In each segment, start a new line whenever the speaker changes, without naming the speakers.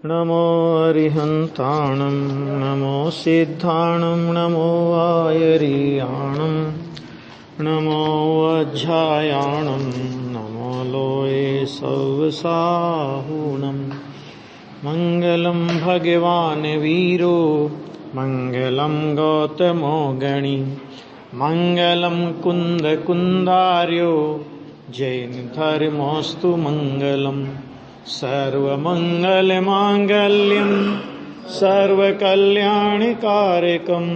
नमो अरिहन्ताणं नमो सिद्धाणं नमो आयर्याणं नमो अज्झायाणं नमो लोये सौवसाहुणं मङ्गलं भगवान् वीरो मङ्गलं गौतमो गणि मङ्गलं कुन्दकुन्दार्यो जैनधर्मोऽस्तु मङ्गलम् सर्वमङ्गलमाङ्गल्यं सर्वकल्याणकारकं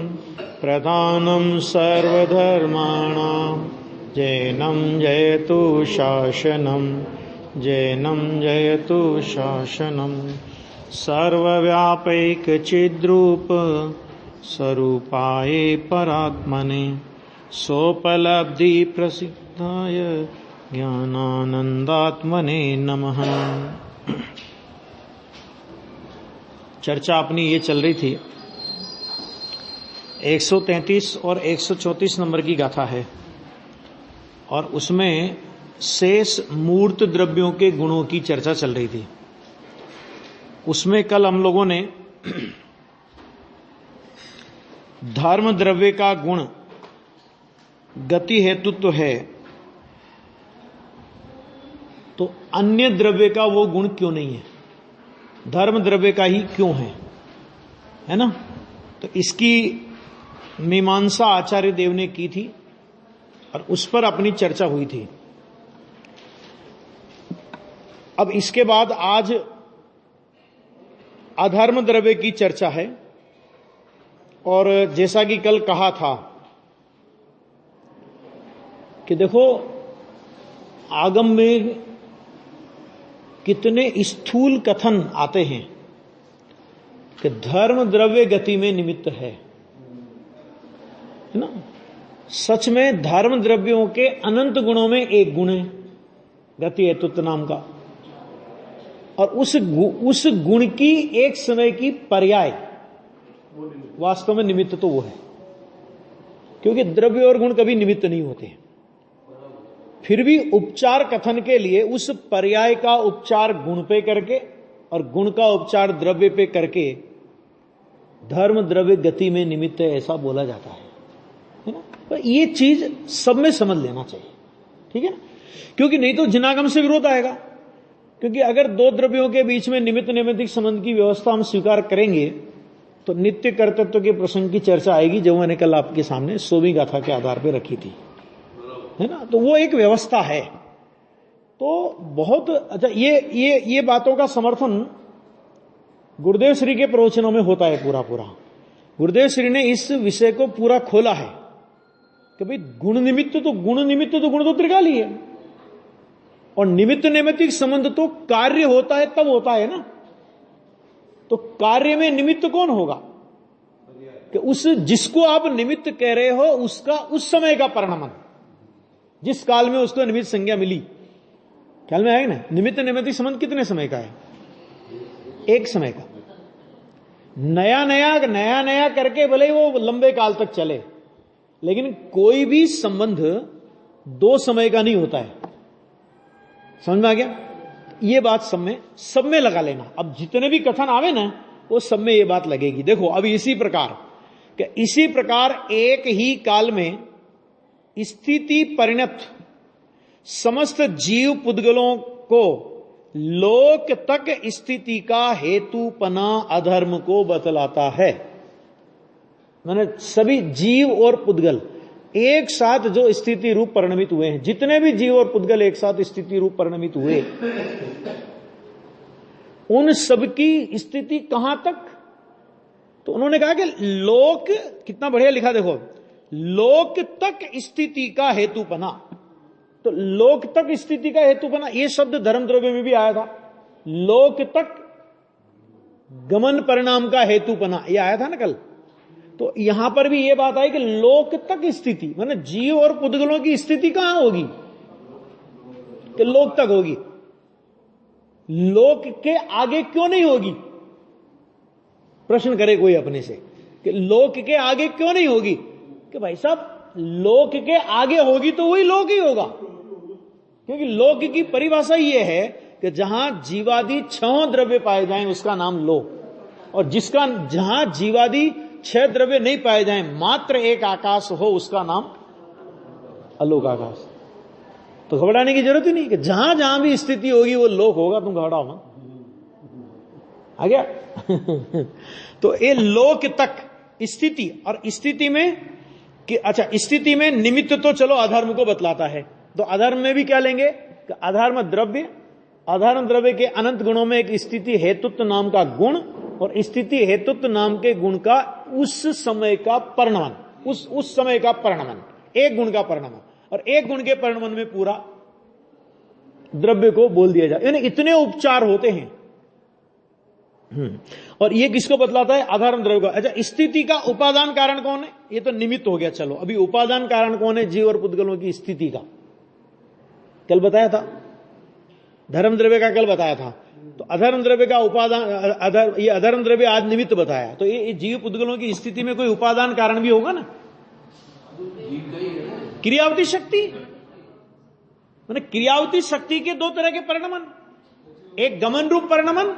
प्रधानं सर्वधर्माणां जैनं जयतु शासनं जैनं जयतु शासनं सर्वव्यापैकचिद्रूप स्वरूपाय परात्मने सोपलब्धि प्रसिद्धाय ज्ञानानंदात्मने नमः। चर्चा अपनी ये चल रही थी 133 और 134 नंबर की गाथा है और उसमें शेष मूर्त द्रव्यों के गुणों की चर्चा चल रही थी। उसमें कल हम लोगों ने धर्म द्रव्य का गुण गति हेतुत्व है तो अन्य द्रव्य का वो गुण क्यों नहीं है, धर्म द्रव्य का ही क्यों है ना। तो इसकी मीमांसा आचार्य देव ने की थी और उस पर अपनी चर्चा हुई थी। अब इसके बाद आज अधर्म द्रव्य की चर्चा है और जैसा कि कल कहा था कि देखो आगम में कितने स्थूल कथन आते हैं कि धर्म द्रव्य गति में निमित्त है ना। सच में धर्म द्रव्यों के अनंत गुणों में एक गुण है गति हेतुत्व नाम का और उस गुण की एक समय की पर्याय वास्तव में निमित्त तो वो है, क्योंकि द्रव्य और गुण कभी निमित्त नहीं होते। फिर भी उपचार कथन के लिए उस पर्याय का उपचार गुण पे करके और गुण का उपचार द्रव्य पे करके धर्म द्रव्य गति में निमित्त है ऐसा बोला जाता है ना। तो ये चीज सब में समझ लेना चाहिए, ठीक है ना, क्योंकि नहीं तो जिनागम से विरोध आएगा। क्योंकि अगर दो द्रव्यों के बीच में निमित्त नैमित्तिक संबंध की व्यवस्था हम स्वीकार करेंगे तो नित्य कर्तृत्व के प्रसंग की चर्चा आएगी जो मैंने कल आपके सामने 100वीं गाथा के आधार पर रखी थी, है ना। तो वो एक व्यवस्था है। तो बहुत अच्छा ये बातों का समर्थन गुरुदेव श्री के प्रवचनों में होता है पूरा। गुरुदेव श्री ने इस विषय को पूरा खोला है कि भाई गुण निमित्त तो गुण तो त्रिकाली है और निमित्त नैमित्तिक संबंध तो कार्य होता है तब होता है ना। तो कार्य में निमित्त कौन होगा कि उस जिसको आप निमित्त कह रहे हो उसका उस समय का परिणाम, जिस काल में उसको निमित्त संज्ञा मिली, ख्याल में आएगा ना। निमित्त नैमित्तिक संबंध कितने समय का है, एक समय का। नया नया करके भले वो लंबे काल तक चले, लेकिन कोई भी संबंध दो समय का नहीं होता है। समझ में आ गया? ये बात सब में लगा लेना। अब जितने भी कथन आवे ना वो सब में ये बात लगेगी। देखो अब इसी प्रकार एक ही काल में स्थिति परिणत समस्त जीव पुद्गलों को लोक तक स्थिति का हेतुपना अधर्म को बतलाता है। माने सभी जीव और पुद्गल एक साथ जो स्थिति रूप परिणमित हुए हैं, जितने भी जीव और पुद्गल एक साथ स्थिति रूप परिणमित हुए, उन सबकी स्थिति कहां तक। तो उन्होंने कहा कि लोक, कितना बढ़िया लिखा देखो, लोक तक स्थिति का हेतुपना। तो लोक तक स्थिति का हेतुपना ये शब्द धर्म द्रव्य में भी आया था। लोक तक गमन परिणाम का हेतुपना ये आया था ना कल। तो यहां पर भी ये बात आई कि लोक तक स्थिति माने जीव और पुद्गलों की स्थिति कहां होगी कि लोक तक होगी, लोक के आगे क्यों नहीं होगी। प्रश्न करे कोई अपने से कि लोक के आगे क्यों नहीं होगी, कि भाई साहब लोक के आगे होगी तो वही लोक ही होगा, क्योंकि लोक की परिभाषा यह है कि जहां जीवादि 6 द्रव्य पाए जाएं उसका नाम लोक, और जिसका जहां जीवादि 6 द्रव्य नहीं पाए जाएं, मात्र एक आकाश हो, उसका नाम अलोक आकाश। तो घबराने की जरूरत ही नहीं कि जहां जहां भी स्थिति होगी वो लोक होगा, तुम घबराओ मत। आ गया? तो ये लोक तक स्थिति, और स्थिति में कि अच्छा, स्थिति में निमित्त तो चलो अधर्म को बतलाता है, तो अधर्म में भी क्या लेंगे कि अधर्म द्रव्य, अधर्म द्रव्य के अनंत गुणों में एक स्थिति हेतुत्व नाम का गुण, और स्थिति हेतुत्व नाम के गुण का उस समय का परिणमन, उस समय का परिणमन, एक गुण का परिणमन, और एक गुण के परिणमन में पूरा द्रव्य को बोल दिया जाए। यानी इतने उपचार होते हैं। और ये किसको बतलाता है? अधर्म द्रव्य का। अच्छा, स्थिति का उपादान कारण कौन है? ये तो निमित्त हो गया। चलो अभी उपादान कारण कौन है जीव और पुद्गलों की स्थिति का? कल बताया था, धर्म द्रव्य का कल बताया था। तो अधर्म द्रव्य का उपादान, ये अधर्म द्रव्य आज निमित्त बताया। तो ये जीव पुद्गलों की स्थिति में कोई उपादान कारण भी होगा ना? क्रियावती शक्ति, मैंने क्रियावती शक्ति के 2 तरह के परिणमन, एक गमन रूप परिणमन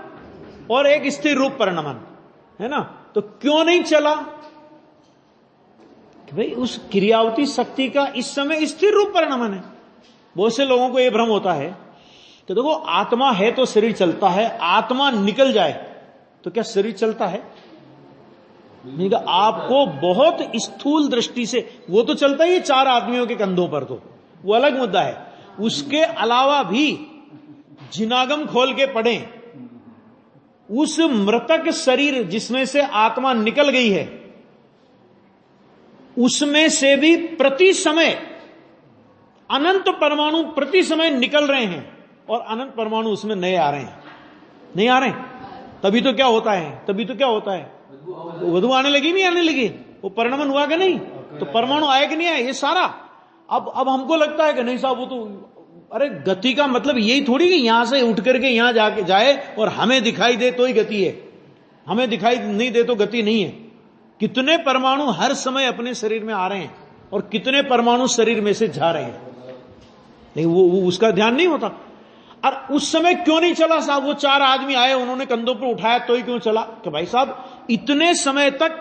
और एक स्थिर रूप परिणमन, है ना? तो क्यों नहीं चला कि भाई उस क्रियावती शक्ति का इस समय स्थिर रूप परिणमन है। बहुत से लोगों को यह भ्रम होता है कि देखो आत्मा है तो शरीर चलता है, आत्मा निकल जाए तो क्या शरीर चलता है? नहीं, आपको बहुत स्थूल दृष्टि से वो तो चलता ही है 4 आदमियों के कंधों पर, तो वो अलग मुद्दा है। उसके अलावा भी जिनागम खोल के पढ़ें, उस मृतक शरीर जिसमें से आत्मा निकल गई है, उसमें से भी प्रति समय अनंत परमाणु प्रति समय निकल रहे हैं, और अनंत परमाणु उसमें नए आ रहे हैं, नहीं आ रहे हैं। तभी तो क्या होता है? वधु आने लगी, नहीं आने लगी? वो परिणमन हुआ कि नहीं? तो परमाणु आए कि नहीं आए? ये सारा अब हमको लगता है कि नहीं साहब वो तो, अरे गति का मतलब यही थोड़ी कि यहां से उठ करके यहां जाके जाए और हमें दिखाई दे तो ही गति है, हमें दिखाई नहीं दे तो गति नहीं है। कितने परमाणु हर समय अपने शरीर में आ रहे हैं और कितने परमाणु शरीर में से जा रहे हैं, नहीं वो उसका ध्यान नहीं होता। और उस समय क्यों नहीं चला साहब? वो 4 आदमी आए, उन्होंने कंधों पर उठाया तो ही क्यों चला? कि भाई साहब इतने समय तक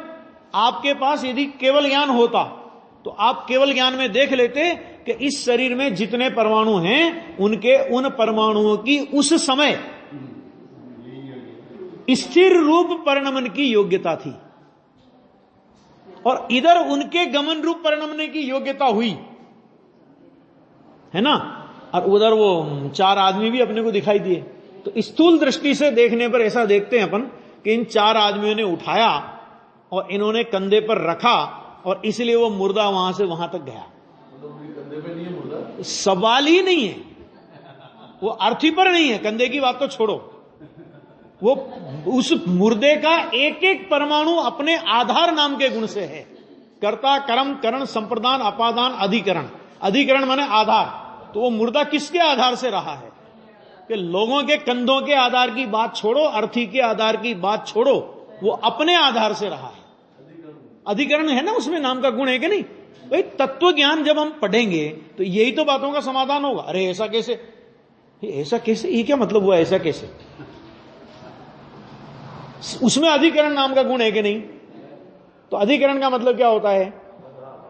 आपके पास यदि केवल ज्ञान होता तो आप केवल ज्ञान में देख लेते कि इस शरीर में जितने परमाणु हैं उनके उन परमाणुओं की उस समय स्थिर रूप परिणमन की योग्यता थी, और इधर उनके गमन रूप परिणमने की योग्यता हुई, है ना? और उधर वो 4 आदमी भी अपने को दिखाई दिए। तो स्थूल दृष्टि से देखने पर ऐसा देखते हैं अपन कि इन 4 आदमियों ने उठाया और इन्होंने कंधे पर रखा, और इसलिए वो मुर्दा वहां से वहां तक गया। सवाल ही नहीं है, वो अर्थी पर नहीं है, कंधे की बात तो छोड़ो। वो उस मुर्दे का एक एक परमाणु अपने आधार नाम के गुण से है। कर्ता, कर्म, करण, संप्रदान, अपादान, अधिकरण। अधिकरण माने आधार। तो वो मुर्दा किसके आधार से रहा है? कि लोगों के कंधों के आधार की बात छोड़ो, अर्थी के आधार की बात छोड़ो, वो अपने आधार से रहा है। अधिकरण है ना, उसमें नाम का गुण है कि नहीं? भाई तत्व ज्ञान जब हम पढ़ेंगे तो यही तो बातों का समाधान होगा। अरे ऐसा कैसे, ऐसा कैसे, ये क्या मतलब हुआ ऐसा कैसे? उसमें अधिकरण नाम का गुण है कि नहीं? तो अधिकरण का मतलब क्या होता है?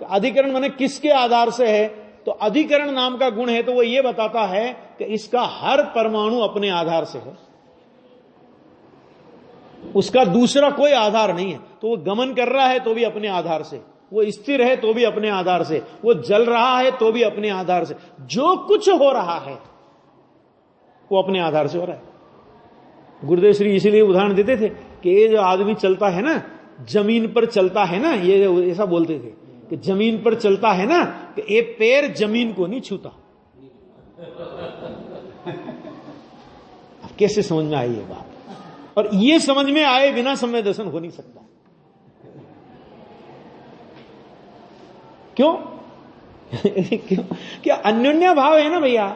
अधिकरण माने किसके आधार से है? तो अधिकरण नाम का गुण है तो वो ये बताता है कि इसका हर परमाणु अपने आधार से है, उसका दूसरा कोई आधार नहीं है। तो वो गमन कर रहा है तो भी अपने आधार से, वो स्थिर है तो भी अपने आधार से, वो जल रहा है तो भी अपने आधार से, जो कुछ हो रहा है वो अपने आधार से हो रहा है। गुरुदेव श्री इसीलिए उदाहरण देते थे कि ये जो आदमी चलता है ना, जमीन पर चलता है ना, ये ऐसा बोलते थे कि जमीन पर चलता है ना, कि ये पैर जमीन को नहीं छूता। अब कैसे समझ में आई ये बात? और ये समझ में आए बिना समय दर्शन हो नहीं सकता। क्यों? क्यों? क्या अन्योन्या भाव है ना भैया।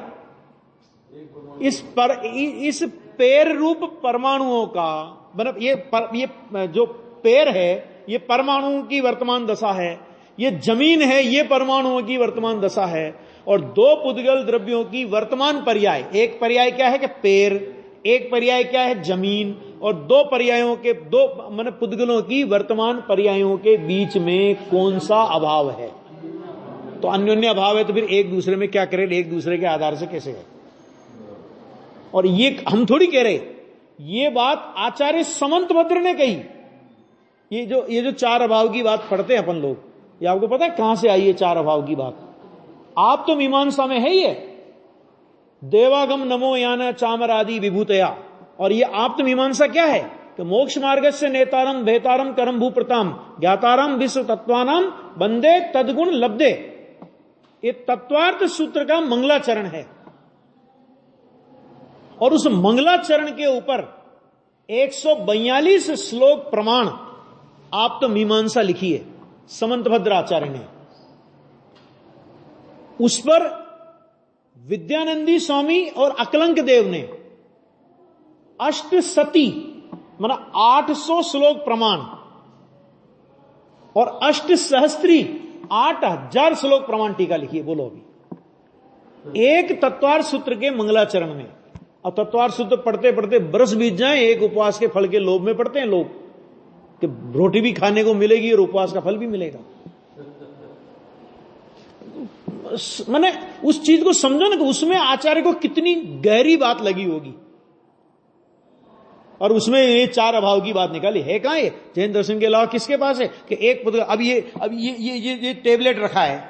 इस पैर रूप परमाणुओं का मतलब ये जो पैर है ये परमाणुओं की वर्तमान दशा है, ये जमीन है ये परमाणुओं की वर्तमान दशा है, और दो पुद्गल द्रव्यों की वर्तमान पर्याय, एक पर्याय क्या है कि पैर, एक पर्याय क्या है जमीन, और दो पर्यायों के दो माने पुद्गलों की वर्तमान पर्यायों के बीच में कौन सा अभाव है? तो अन्योन्य अभाव है, तो फिर एक दूसरे में क्या करें, एक दूसरे के आधार से कैसे है? और ये हम थोड़ी कह रहे, ये बात आचार्य समंतभद्र ने कही। ये जो चार अभाव की बात पढ़ते हैं अपन लोग, ये आपको पता है कहां से आई है चार अभाव की बात? आप तो मीमांसा में है ही है, देवागम नमो यान चामर आदि विभूतया। और ये आप तो मीमांसा क्या है कि मोक्ष मार्ग से नेतारम भेतारम करम भूप्रताम ज्ञातारम विश्व तत्वानाम बंदे तदगुण लब्धे। ये तत्वार्थ सूत्र का मंगलाचरण है, और उस मंगलाचरण के ऊपर 142 श्लोक प्रमाण आप तो मीमांसा लिखी है समंतभद्र आचार्य ने। उस पर विद्यानंदी स्वामी और अकलंक देव ने अष्टशती माना 800 श्लोक प्रमाण और अष्ट सहस्त्री 8000 श्लोक प्रमाण टीका लिखी है। बोलो अभी एक तत्वार सूत्र के मंगलाचरण में। अब तत्वार सूत्र पढ़ते पढ़ते बरस बीत जाए, एक उपवास के फल के लोभ में पढ़ते हैं लोग कि रोटी भी खाने को मिलेगी और उपवास का फल भी मिलेगा। मैंने उस चीज को समझो ना कि उसमें आचार्य को कितनी गहरी बात लगी होगी, और उसमें ये चार अभाव की बात निकाली है। कहां है जैन दर्शन के अलावा किसके पास है कि एक पुद्गल? अब ये टेबलेट रखा है,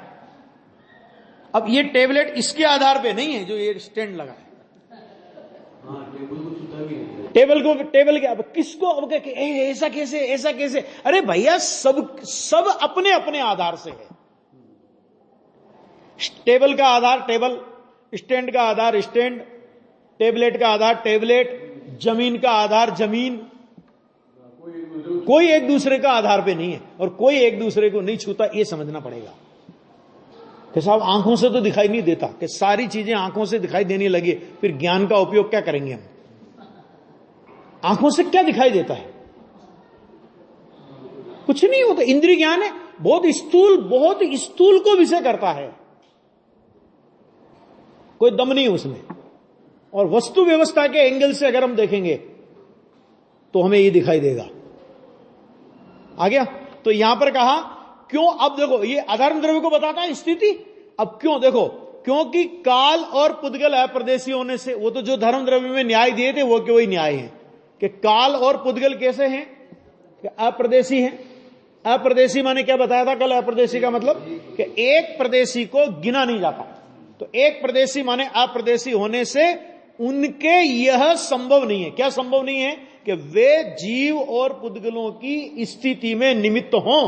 अब ये टेबलेट इसके आधार पे नहीं है जो ये स्टैंड लगा है। टेबल के अब किसको अब ऐसा कैसे, ऐसा कैसे? अरे भैया सब अपने अपने आधार से है। टेबल का आधार टेबल, स्टैंड का आधार स्टैंड, टेबलेट का आधार टेबलेट, जमीन का आधार जमीन। कोई एक दूसरे का आधार पे नहीं है, और कोई एक दूसरे को नहीं छूता। ये समझना पड़ेगा कि साहब आंखों से तो दिखाई नहीं देता, कि सारी चीजें आंखों से दिखाई देने लगी, फिर ज्ञान का उपयोग क्या करेंगे हम? आंखों से क्या दिखाई देता है? कुछ नहीं होता। इंद्रिय ज्ञान है, बहुत स्थूल को विषय करता है, कोई दम नहीं उसमें। और वस्तु व्यवस्था के एंगल से अगर हम देखेंगे तो हमें ये दिखाई देगा। आ गया? तो यहां पर कहा क्यों? अब देखो ये अधर्म द्रव्य को बताता है स्थिति। अब क्यों? देखो, क्योंकि काल और पुद्गल अप्रदेशी होने से, वो तो जो धर्म द्रव्य में न्याय दिए थे वो वही न्याय है कि काल और पुद्गल कैसे हैं कि अप्रदेशी हैं। अप्रदेशी माने क्या बताया था कल? अप्रदेशी का मतलब कि एक प्रदेशी को गिना नहीं जाता। तो एक प्रदेशी माने अप्रदेशी होने से उनके यह संभव नहीं है। क्या संभव नहीं है? कि वे जीव और पुद्गलों की स्थिति में निमित्त हों।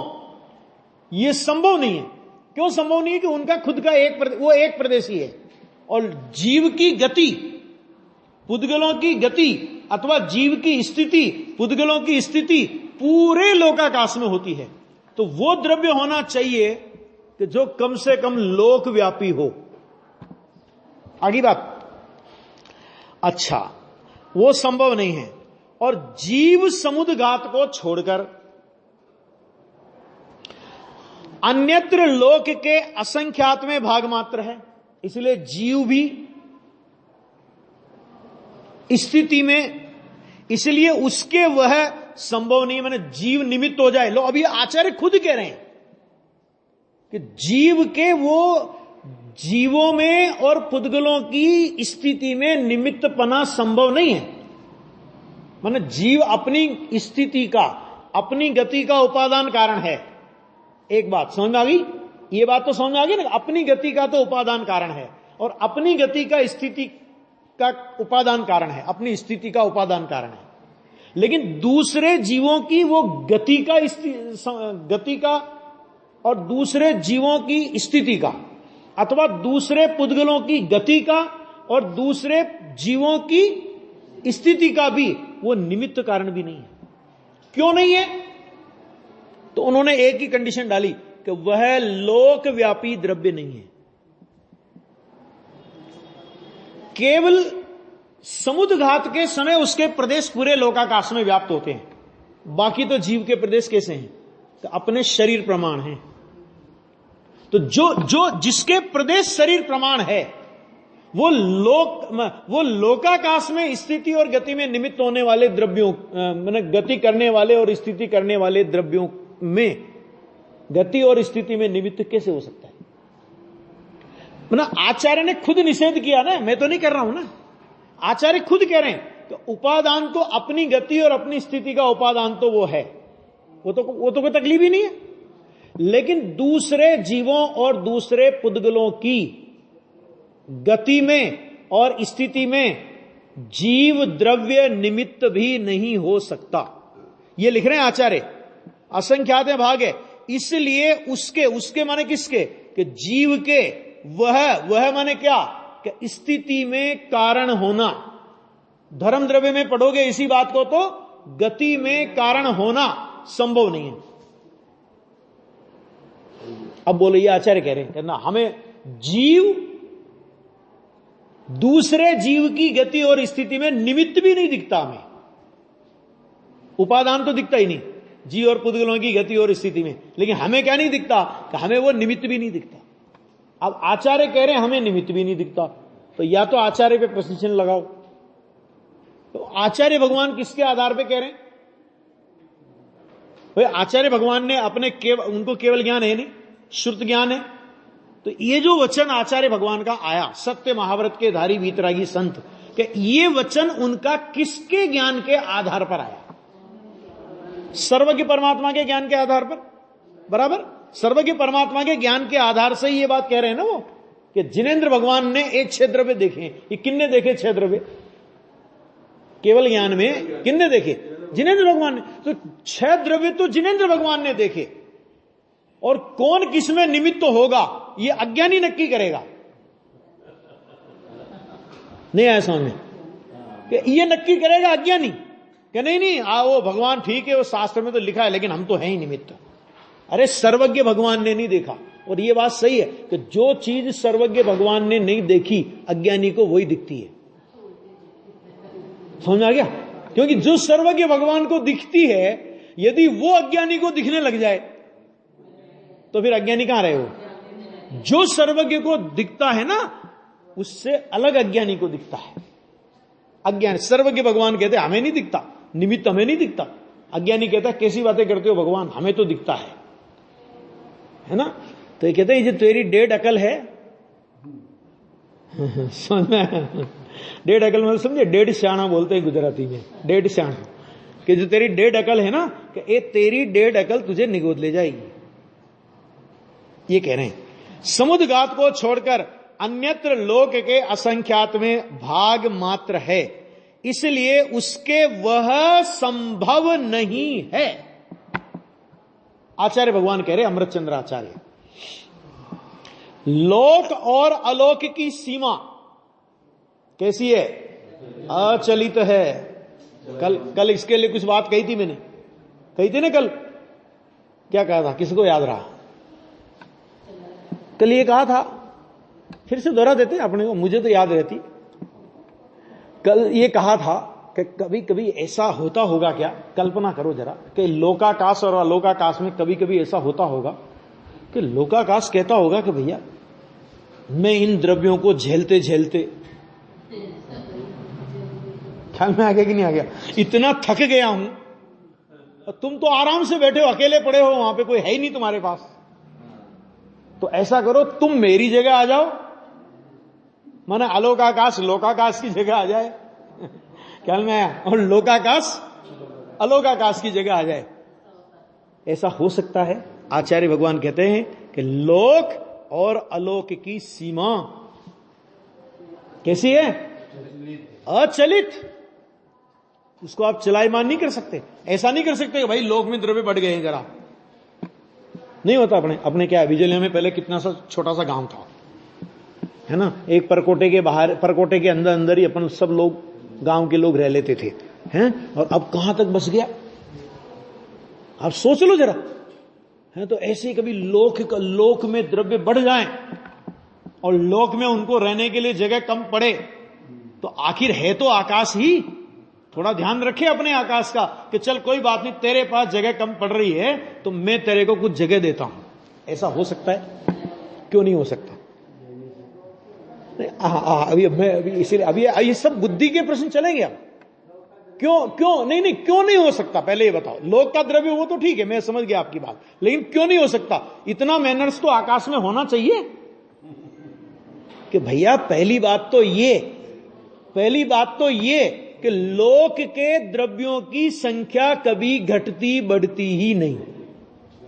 यह संभव नहीं है। क्यों संभव नहीं है? कि उनका खुद का वो एक प्रदेशी है, और जीव की गति, पुद्गलों की गति अथवा जीव की स्थिति, पुद्गलों की स्थिति पूरे लोकाकाश में होती है। तो वो द्रव्य होना चाहिए कि जो कम से कम लोकव्यापी हो। आगे बात। अच्छा, वो संभव नहीं है। और जीव समुद्घात को छोड़कर अन्यत्र लोक के असंख्यात में भाग मात्र है, इसलिए जीव भी स्थिति में, इसलिए उसके वह संभव नहीं, माने जीव निमित्त हो जाए। लो, अभी आचार्य खुद कह रहे हैं कि जीव के वो जीवों में और पुद्गलों की स्थिति में निमित्तपना संभव नहीं है। माने जीव अपनी स्थिति का, अपनी गति का उपादान कारण है। एक बात समझ में आ गई? ये बात तो समझ में आ गई ना? अपनी गति का तो उपादान कारण है, और अपनी गति का स्थिति का उपादान कारण है, अपनी स्थिति का उपादान कारण है। लेकिन दूसरे जीवों की वो गति का और दूसरे जीवों की स्थिति का, अथवा दूसरे पुद्गलों की गति का और दूसरे जीवों की स्थिति का भी वो निमित्त कारण भी नहीं है। क्यों नहीं है? तो उन्होंने एक ही कंडीशन डाली कि वह लोकव्यापी द्रव्य नहीं है। केवल समुद्घात के समय उसके प्रदेश पूरे लोकाकाश में व्याप्त होते हैं। बाकी तो जीव के प्रदेश कैसे हैं? तो अपने शरीर प्रमाण हैं। तो जो जिसके प्रदेश शरीर प्रमाण है वो लोकाकाश में स्थिति और गति में निमित्त होने वाले द्रव्यों, गति करने वाले और स्थिति करने वाले द्रव्यों में गति और स्थिति में निमित्त कैसे हो सकता है? आचार्य ने खुद निषेध किया ना, मैं तो नहीं कर रहा हूं ना, आचार्य खुद कह रहे हैं तो उपादान तो अपनी गति और अपनी स्थिति का उपादान तो वो है, वो तो कोई तकलीफ ही नहीं है। लेकिन दूसरे जीवों और दूसरे पुद्गलों की गति में और स्थिति में जीव द्रव्य निमित्त भी नहीं हो सकता, ये लिख रहे हैं आचार्य। असंख्यात भाग है, इसलिए उसके माने किसके? कि जीव के, वह माने क्या? कि स्थिति में कारण होना। धर्म द्रव्य में पढ़ोगे इसी बात को तो गति में कारण होना संभव नहीं है। अब बोलो, ये आचार्य कह रहे हैं ना, हमें जीव दूसरे जीव की गति और स्थिति में निमित्त भी नहीं दिखता, हमें उपादान तो दिखता ही नहीं जीव और पुद्गलों की गति और स्थिति में, लेकिन हमें क्या नहीं दिखता? कि हमें वो निमित्त भी नहीं दिखता। अब आचार्य कह रहे हैं हमें निमित्त भी नहीं दिखता, तो या तो आचार्य पे प्रश्न चिन्ह लगाओ। तो आचार्य भगवान किसके आधार पे कह रहे हैं? भाई आचार्य भगवान ने अपने उनको केवल ज्ञान है नहीं, श्रुत ज्ञान है। तो ये जो वचन आचार्य भगवान का आया, सत्य महाव्रत के धारी वीतरागी संत, कि ये वचन उनका किसके ज्ञान के आधार पर आया? सर्वज्ञ परमात्मा के ज्ञान के आधार पर, बराबर। सर्वज्ञ परमात्मा के ज्ञान के आधार से ही ये बात कह रहे हैं ना वो, कि जिनेंद्र भगवान ने एक 6 द्रव्य देखे। ये किन्ने देखे 6 द्रव्य? केवल ज्ञान में किन्ने देखे? जिनेंद्र भगवान ने। तो 6 द्रव्य तो जिनेंद्र भगवान ने देखे, और कौन किसमें निमित्त होगा ये अज्ञानी नक्की करेगा। नहीं आया समझ में? कि ये नक्की करेगा अज्ञानी, कि नहीं वो भगवान ठीक है, वो शास्त्र में तो लिखा है, लेकिन हम तो हैं ही निमित्त। अरे सर्वज्ञ भगवान ने नहीं देखा, और ये बात सही है कि जो चीज सर्वज्ञ भगवान ने नहीं देखी अज्ञानी को वही दिखती है। समझ आ गया? क्योंकि जो सर्वज्ञ भगवान को दिखती है, यदि वो अज्ञानी को दिखने लग जाए तो फिर अज्ञानी कहां रहे हो? जो सर्वज्ञ को दिखता है ना, उससे अलग अज्ञानी को दिखता है। अज्ञान, सर्वज्ञ भगवान कहते हैं हमें नहीं दिखता, निमित्त हमें नहीं दिखता। अज्ञानी कहता है कैसी बातें करते हो भगवान, हमें तो दिखता है ना। तो ये कहते हैं ये तेरी डेढ़ अकल है। समझ में? डेढ़ अकल मतलब समझे, डेढ़ श्याणा बोलते हैं गुजराती में, डेढ़ श्याणा, कि जो तेरी डेढ़ अकल है ना, कि ये तेरी डेढ़ अकल तुझे निगोद ले जाएगी। ये कह रहे हैं समुद्घात को छोड़कर अन्यत्र लोक के असंख्यात में भाग मात्र है, इसलिए उसके वह संभव नहीं है। आचार्य भगवान कह रहे, अमृतचंद्र आचार्य, लोक और अलोक की सीमा कैसी है? अचलित है। कल इसके लिए कुछ बात कही थी मैंने, कही थी ना कल? क्या कहा था? किसको याद रहा? कल ये कहा था, फिर से दोहरा देते अपने को, मुझे तो याद रहती। कल ये कहा था कि कभी कभी ऐसा होता होगा क्या, कल्पना करो जरा, कि लोकाकाश और अलोकाकाश में कभी कभी ऐसा होता होगा कि लोकाकाश कहता होगा कि भैया मैं इन द्रव्यों को झेलते झेलते, ख्याल में आ गया कि नहीं आ गया, इतना थक गया हूं, और तुम तो आराम से बैठे हो, अकेले पड़े हो, वहां पे कोई है ही नहीं तुम्हारे पास। तो ऐसा करो, तुम मेरी जगह आ जाओ, माना अलोकाकाश लोकाकाश की जगह आ जाए, ख्याल में आया, और लोकाकाश अलोकाकाश की जगह आ जाए। ऐसा हो सकता है? आचार्य भगवान कहते हैं कि लोक और अलोक की सीमा कैसी है? अचलित। उसको आप चलायमान नहीं कर सकते। ऐसा नहीं कर सकते कि भाई लोक में द्रव्य बढ़ गए हैं जरा, नहीं होता। अपने क्या है, बिजलिया में पहले कितना सा छोटा सा गांव था, है ना, एक परकोटे के बाहर, परकोटे के अंदर अंदर ही अपन सब लोग, गांव के लोग रह लेते थे, हैं, और अब कहां तक बस गया आप सोच लो जरा, है। तो ऐसे कभी लोक में द्रव्य बढ़ जाए और लोक में उनको रहने के लिए जगह कम पड़े, तो आखिर है तो आकाश ही। थोड़ा ध्यान रखे अपने आकाश का कि चल कोई बात नहीं, तेरे पास जगह कम पड़ रही है तो मैं तेरे को कुछ जगह देता हूं। ऐसा हो सकता है? क्यों नहीं हो सकता? अभी इसीलिए अभी ये सब बुद्धि के प्रश्न चलेंगे। अब क्यों नहीं, क्यों नहीं हो सकता? पहले ये बताओ। लोक का द्रव्य वो तो ठीक है, मैं समझ गया आपकी बात, लेकिन क्यों नहीं हो सकता? इतना मैनर्स तो आकाश में होना चाहिए कि भैया पहली बात तो ये कि लोक के द्रव्यों की संख्या कभी घटती बढ़ती ही नहीं।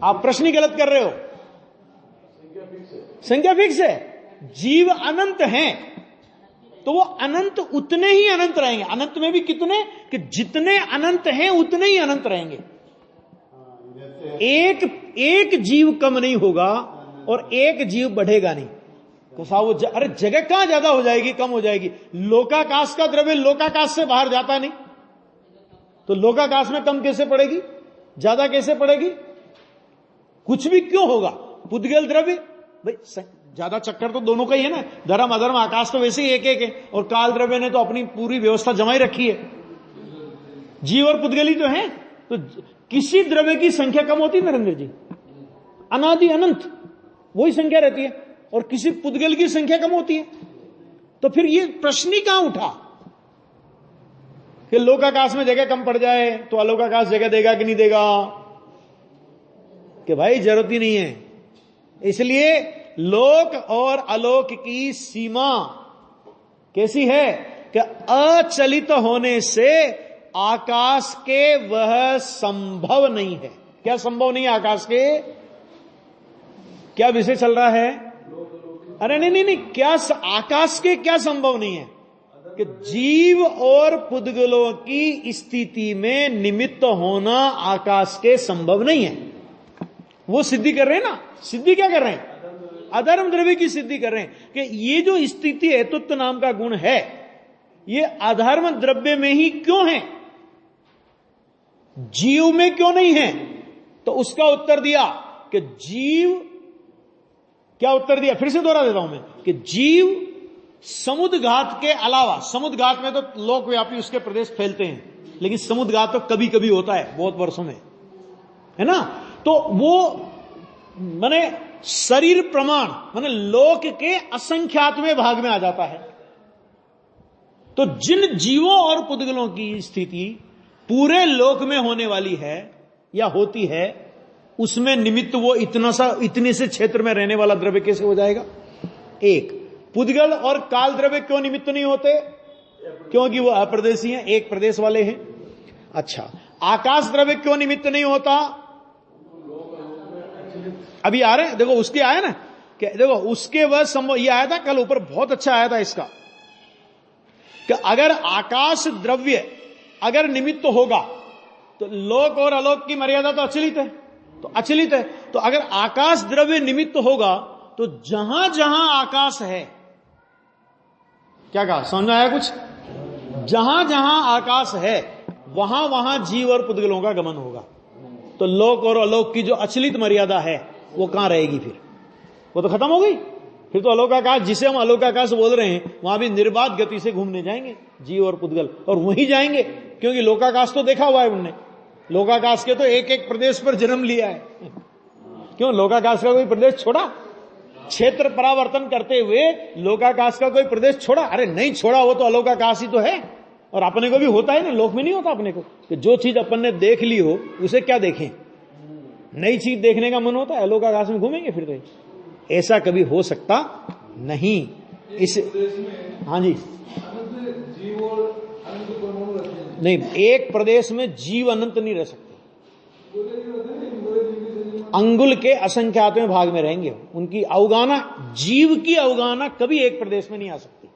आप प्रश्न ही गलत कर रहे हो। संख्या फिक्स है। जीव अनंत हैं तो वो अनंत उतने ही अनंत रहेंगे। अनंत में भी कितने? कि जितने अनंत हैं उतने ही अनंत रहेंगे। एक जीव कम नहीं होगा और एक जीव बढ़ेगा नहीं। तो साहब वो अरे जगह कहां ज्यादा हो जाएगी, कम हो जाएगी? लोकाकाश का द्रव्य लोकाकाश से बाहर जाता नहीं, तो लोकाकाश में कम कैसे पड़ेगी, ज्यादा कैसे पड़ेगी? कुछ भी क्यों होगा? पुद्गल द्रव्य भाई ज्यादा चक्कर तो दोनों का ही है ना। धर्म अधर्म आकाश तो वैसे ही एक एक है, और काल द्रव्य ने तो अपनी पूरी व्यवस्था जमाई रखी है। जीव और पुद्गली तो है, तो किसी द्रव्य की संख्या कम होती है नरेंद्र जी? अनादि अनंत वही संख्या रहती है, और किसी पुद्गल की संख्या कम होती है। तो फिर ये प्रश्न ही कहां उठा कि लोकाकाश में जगह कम पड़ जाए तो अलोकाकाश जगह देगा कि नहीं देगा? कि भाई जरूरत ही नहीं है। इसलिए लोक और अलोक की सीमा कैसी है कि अचलित होने से आकाश के वह संभव नहीं है। क्या संभव नहीं है आकाश के? क्या विषय चल रहा है? अरे नहीं, क्या आकाश के क्या संभव नहीं है? कि जीव और पुद्गलों की स्थिति में निमित्त होना आकाश के संभव नहीं है। वो सिद्धि कर रहे हैं ना। सिद्धि क्या कर रहे हैं? अधर्म द्रव्य की सिद्धि कर रहे हैं कि ये जो स्थिति हेतुत्व नाम का गुण है, ये अधर्म द्रव्य में ही क्यों है, जीव में क्यों नहीं है? तो उसका उत्तर दिया कि जीव, क्या उत्तर दिया? फिर से दोहरा देता हूं मैं कि जीव समुद्रघात के अलावा, समुद्रघात में तो लोकव्यापी उसके प्रदेश फैलते हैं, लेकिन समुद्रघात तो कभी कभी होता है, बहुत वर्षों में, है ना। तो वो माने शरीर प्रमाण माने लोक के असंख्यातवें भाग में आ जाता है। तो जिन जीवों और पुद्गलों की स्थिति पूरे लोक में होने वाली है या होती है, उसमें निमित्त वो इतने से क्षेत्र में रहने वाला द्रव्य कैसे हो जाएगा? एक पुद्गल और काल द्रव्य क्यों निमित्त नहीं होते? क्योंकि वो अप्रदेशी हैं, एक प्रदेश वाले हैं। अच्छा, आकाश द्रव्य क्यों निमित्त नहीं होता? अभी आ रहे हैं, देखो उसके आया ना कि देखो उसके वह संभव, ये आया था कल ऊपर, बहुत अच्छा आया था इसका, कि अगर आकाश द्रव्य अगर निमित्त होगा तो लोक और अलोक की मर्यादा तो अचलित है, तो अगर आकाश द्रव्य निमित्त होगा तो जहां जहां आकाश है, क्या कहा, समझ में आया कुछ? जहां जहां आकाश है वहां वहां जीव और पुद्गलों का गमन होगा। तो लोक और अलोक की जो अचलित मर्यादा है वो कहां रहेगी? फिर वो तो खत्म हो गई। फिर तो अलोकाकाश, जिसे हम अलोकाकाश बोल रहे हैं, वहां भी निर्बाध गति से घूमने जाएंगे जीव और पुद्गल, और वहीं जाएंगे, क्योंकि लोकाकाश तो देखा हुआ है उनने। लोकाकाश के तो एक एक प्रदेश पर जन्म लिया है। क्यों लोकाकाश का कोई प्रदेश छोड़ा? क्षेत्र परावर्तन करते हुए लोकाकाश का कोई प्रदेश छोड़ा? अरे नहीं छोड़ा, वो तो अलोकाकाश ही तो है। और अपने को भी होता है ना, लोक में नहीं होता अपने को कि जो चीज अपन ने देख ली हो उसे क्या देखें, नई चीज देखने का मन होता है, अलोकाकाश में घूमेंगे फिर तो। ऐसा कभी हो सकता नहीं। इस हाँ जी, नहीं, एक प्रदेश में जीव अनंत नहीं रह सकते। अंगुल के असंख्यातवें भाग में रहेंगे। उनकी अवगाहना, जीव की अवगाहना कभी एक प्रदेश में नहीं आ सकती।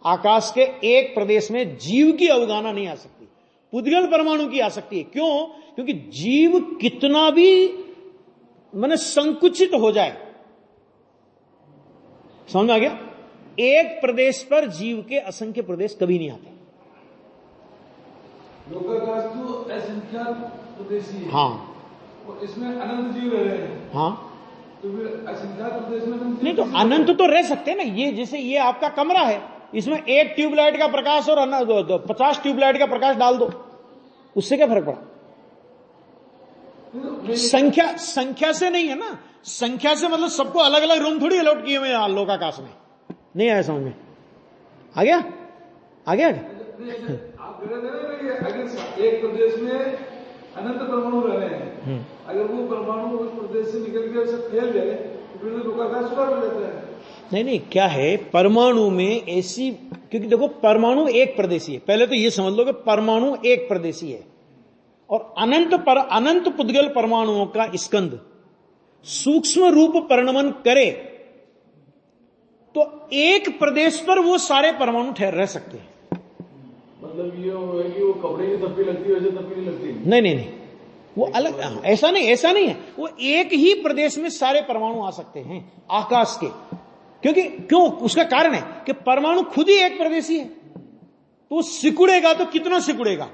आकाश के एक प्रदेश में जीव की अवगाहना नहीं आ सकती। पुद्गल परमाणु की आ सकती है। क्यों? क्योंकि जीव कितना भी माने संकुचित हो जाए, समझ आ गया, एक प्रदेश पर जीव के असंख्य प्रदेश कभी नहीं आते।
लोकाकाश तो असंख्यात प्रदेशी है।
हाँ,
इसमें अनंत जीव रह रहे हैं।
हाँ,
तो फिर असंख्यात प्रदेश में
नहीं तो अनंत तो रह सकते हैं ना। ये जैसे ये आपका कमरा है, इसमें एक ट्यूबलाइट का प्रकाश और 50 ट्यूबलाइट का प्रकाश डाल दो, उससे क्या फर्क पड़ा? संख्या से नहीं है ना, संख्या से मतलब सबको अलग अलग रूम थोड़ी अलॉट किए हुए हैं लोकाकाश में। नहीं आया समझ में? आ गया?
आप कह रहे थे ना, अगर एक प्रदेश में अनंत परमाणु रह रहे हैं, अगर वो परमाणु उस प्रदेश से निकल के सब फैल जाए तो फिर तो लोकाकाश शुरू हो जाता है।
नहीं, क्या है परमाणु में ऐसी, क्योंकि देखो परमाणु एक प्रदेशी है, पहले तो ये समझ लो कि परमाणु एक प्रदेशी है, और अनंत पुद्गल परमाणुओं का स्कंद सूक्ष्म रूप परिणमन करे तो एक प्रदेश पर वो सारे परमाणु ठहर रह सकते हैं।
मतलब ये है कि वो कपड़े की तप्पी लगती है, वैसे तप्पी नहीं लगती।
नहीं, वो अलग, ऐसा नहीं है, वो एक ही प्रदेश में सारे परमाणु आ सकते हैं आकाश के। क्यों? उसका कारण है कि परमाणु खुद ही एक प्रदेशी है, तो सिकुड़ेगा तो कितना सिकुड़ेगा,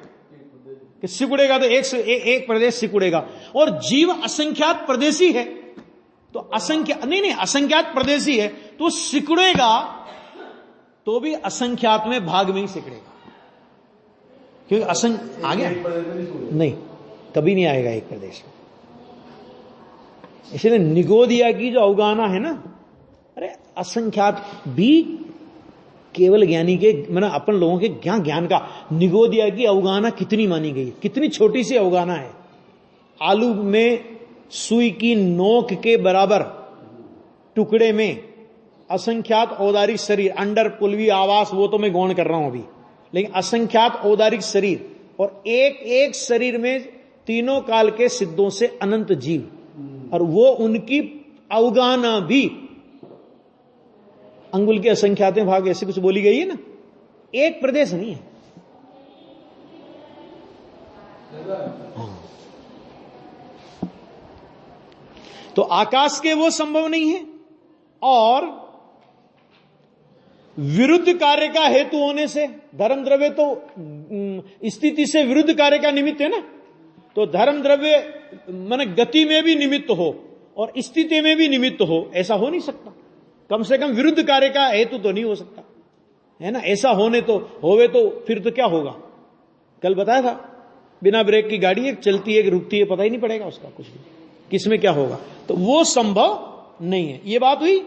कि सिकुड़ेगा तो एक प्रदेश सिकुड़ेगा, और जीव असंख्यात प्रदेशी है, तो असंख्यात प्रदेशी है तो सिकुड़ेगा तो भी असंख्यात में भाग में ही सिकुड़ेगा, क्योंकि आ गया नहीं, कभी नहीं आएगा एक प्रदेश में। इसलिए निगोदिया की जो अवगाहना है ना, अरे असंख्यात भी केवल ज्ञानी के, मतलब अपन लोगों के ज्ञान का, निगोदिया की अवगाहना कितनी मानी गई, कितनी छोटी सी अवगाहना है। आलू में सुई की नोक के बराबर टुकड़े में असंख्यात औदारिक शरीर, अंडर पुलवी आवास, वो तो मैं गौण कर रहा हूं अभी, लेकिन असंख्यात औदारिक शरीर, और एक शरीर में तीनों काल के सिद्धों से अनंत जीव, और वो उनकी अवगाहना भी अंगुल के असंख्यात भाग ऐसे कुछ बोली गई है ना, एक प्रदेश नहीं है। हाँ। तो आकाश के वो संभव नहीं है, और विरुद्ध कार्य का हेतु होने से, धर्म द्रव्य तो स्थिति से विरुद्ध कार्य का निमित्त है ना, तो धर्म द्रव्य माने गति में भी निमित्त हो और स्थिति में भी निमित्त हो, ऐसा हो नहीं सकता। कम से कम विरुद्ध कार्य का हेतु तो नहीं हो सकता, है ना। ऐसा होवे तो फिर तो क्या होगा, कल बताया था, बिना ब्रेक की गाड़ी एक चलती है, एक रुकती है, पता ही नहीं पड़ेगा उसका कुछ भी, किसमें क्या होगा, तो वो संभव नहीं है। ये बात हुई।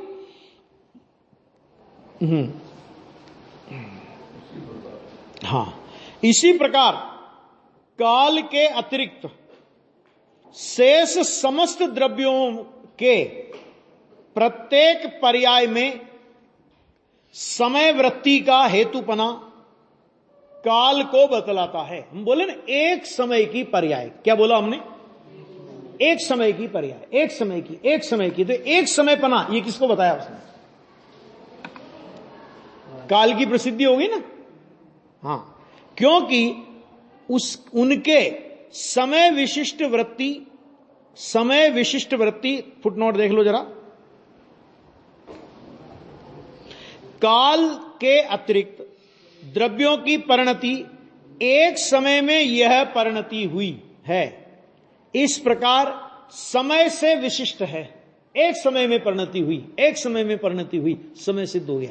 हाँ, इसी प्रकार काल के अतिरिक्त शेष समस्त द्रव्यों के प्रत्येक पर्याय में समय वृत्ति का हेतुपना काल को बतलाता है। हम बोले ना एक समय की पर्याय, क्या बोला हमने, एक समय की पर्याय, एक समय की, तो एक समय पना, ये किसको बताया उसने, काल की प्रसिद्धि होगी ना। हाँ, क्योंकि उनके समय विशिष्ट वृत्ति, फुटनोट देख लो जरा, काल के अतिरिक्त द्रव्यों की परिणति एक समय में यह परिणति हुई है, इस प्रकार समय से विशिष्ट है। एक समय में परिणति हुई, समय सिद्ध हो गया,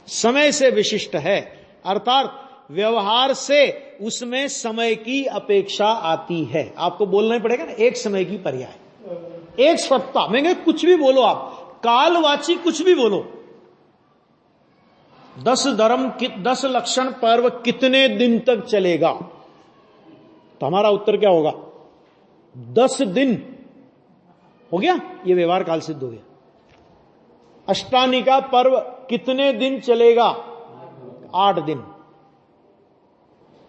समय से विशिष्ट है, अर्थात व्यवहार से उसमें समय की अपेक्षा आती है। आपको बोलना ही पड़ेगा ना, एक समय की पर्याय, एक सत्ता, मैं कुछ भी बोलो आप, कालवाची कुछ भी बोलो, 10 धर्म 10 लक्षण पर्व कितने दिन तक चलेगा, तो हमारा उत्तर क्या होगा, 10 दिन हो गया, ये व्यवहार काल सिद्ध हो गया। अष्टानिका पर्व कितने दिन चलेगा, 8 दिन,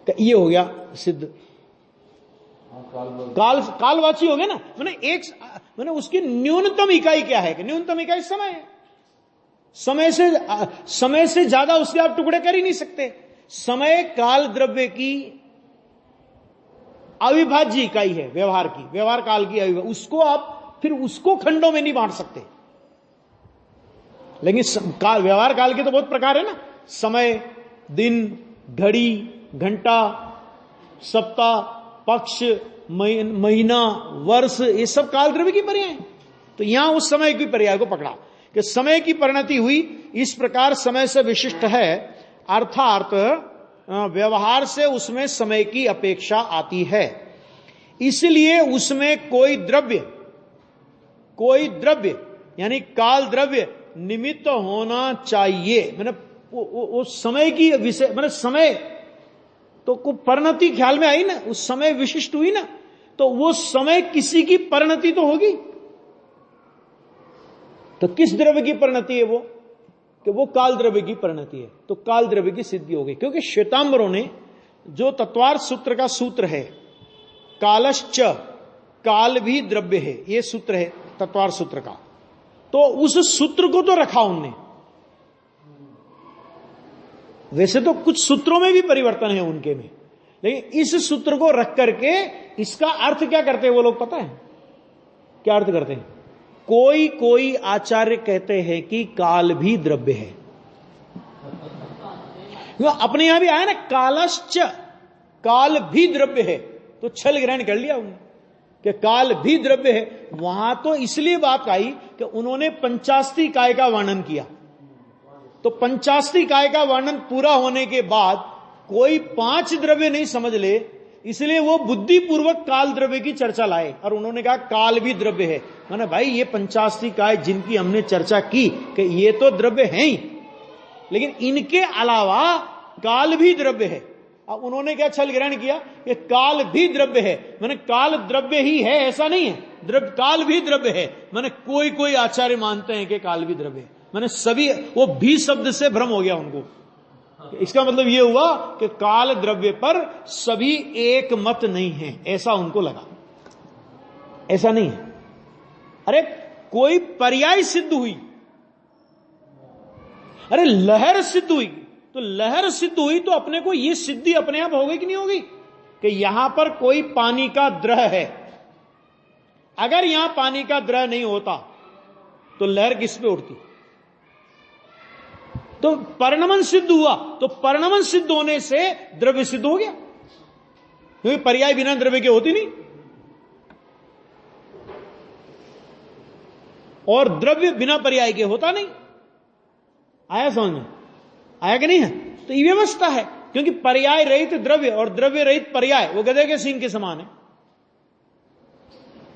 ये हो गया सिद्ध, कालवाची हो गया ना। मैंने उसकी न्यूनतम इकाई क्या है, कि न्यूनतम इकाई समय है, समय से ज्यादा उसके आप टुकड़े कर ही नहीं सकते। समय काल द्रव्य की अविभाज्य इकाई है, व्यवहार काल की अविभाज्य, उसको आप फिर उसको खंडों में नहीं बांट सकते। लेकिन व्यवहार काल के तो बहुत प्रकार है ना, समय, दिन, घड़ी, घंटा, सप्ताह, पक्ष, महीना, वर्ष, ये सब काल द्रव्य की पर्याय हैं। तो यहां उस समय की पर्याय को पकड़ा कि समय की परिणति हुई, इस प्रकार समय से विशिष्ट है, अर्थात व्यवहार से उसमें समय की अपेक्षा आती है। इसलिए उसमें कोई द्रव्य यानी काल द्रव्य निमित्त होना चाहिए। मैंने वो समय की विषय, मैंने समय तो को परिणति ख्याल में आई ना, उस समय विशिष्ट हुई ना, तो वो समय किसी की परिणति तो होगी। तो किस द्रव्य की परिणति है वो? कि वो काल द्रव्य की परिणति है। तो काल द्रव्य की सिद्धि हो गई, क्योंकि श्वेतांबरों ने जो तत्वार्थ सूत्र का सूत्र है, कालश्च, काल भी द्रव्य है, ये सूत्र है तत्वार्थ सूत्र का, तो उस सूत्र को तो रखा उनने। वैसे तो कुछ सूत्रों में भी परिवर्तन है उनके में, लेकिन इस सूत्र को रख करके इसका अर्थ क्या करते हैं वो लोग पता है? क्या अर्थ करते हैं? कोई आचार्य कहते हैं कि काल भी द्रव्य है। अपने यहां भी आया ना, कालश्च, काल भी द्रव्य है, तो छल ग्रहण कर लिया उन्होंने कि काल भी द्रव्य है। वहां तो इसलिए बात आई कि उन्होंने पंचास्ती काय का वर्णन किया, तो पंचास्ती काय का वर्णन पूरा होने के बाद कोई 5 द्रव्य नहीं समझ ले, इसलिए वो बुद्धिपूर्वक काल द्रव्य की चर्चा लाए और उन्होंने कहा काल भी द्रव्य है। माने भाई ये पंचास्ती काय जिनकी हमने चर्चा की कि ये तो द्रव्य हैं ही, लेकिन इनके अलावा काल भी द्रव्य है। अब उन्होंने क्या छल ग्रहण किया कि काल भी द्रव्य है, माने काल द्रव्य ही है ऐसा नहीं है, काल भी द्रव्य है। माने कोई आचार्य मानते हैं कि काल भी द्रव्य है, माने सभी, वो भी शब्द से भ्रम हो गया उनको। इसका मतलब यह हुआ कि काल द्रव्य पर सभी एक मत नहीं है, ऐसा उनको लगा। ऐसा नहीं है। अरे कोई पर्याय सिद्ध हुई, अरे लहर सिद्ध हुई, तो लहर सिद्ध हुई तो अपने को यह सिद्धि अपने आप हो गई कि नहीं होगी कि यहां पर कोई पानी का द्रह है। अगर यहां पानी का द्रह नहीं होता तो लहर किस पे उठती? तो परिणमन सिद्ध हुआ, तो परिणमन सिद्ध होने से द्रव्य सिद्ध हो गया, क्योंकि पर्याय बिना द्रव्य के होती नहीं, और द्रव्य बिना पर्याय के होता नहीं। आया समझ में? आया कि नहीं है? तो ये व्यवस्था है, क्योंकि पर्याय रहित द्रव्य और द्रव्य रहित पर्याय वो गधे के सींग के समान है।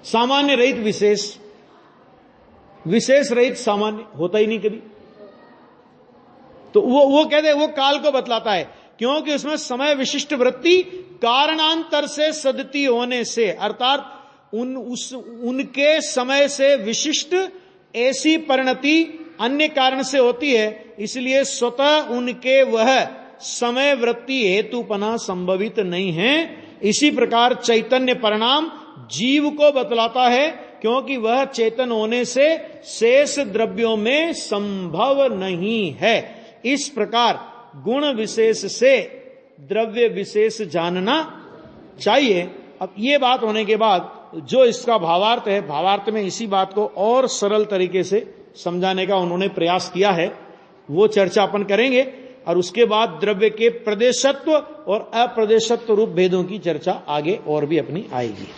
सामान्य रहित विशेष, विशेष रहित सामान्य होता ही नहीं कभी। तो वो कहते हैं, वो काल को बतलाता है, क्योंकि उसमें समय विशिष्ट वृत्ति कारणांतर से सदती होने से, अर्थात उनके समय से विशिष्ट ऐसी परिणति अन्य कारण से होती है, इसलिए स्वतः उनके वह समय वृत्ति हेतुपना संभवित नहीं है। इसी प्रकार चैतन्य परिणाम जीव को बतलाता है, क्योंकि वह चेतन होने से शेष द्रव्यों में संभव नहीं है। इस प्रकार गुण विशेष से द्रव्य विशेष जानना चाहिए। अब ये बात होने के बाद जो इसका भावार्थ है, भावार्थ में इसी बात को और सरल तरीके से समझाने का उन्होंने प्रयास किया है, वो चर्चा अपन करेंगे। और उसके बाद द्रव्य के प्रदेशत्व और अप्रदेशत्व रूप भेदों की चर्चा आगे और भी अपनी आएगी।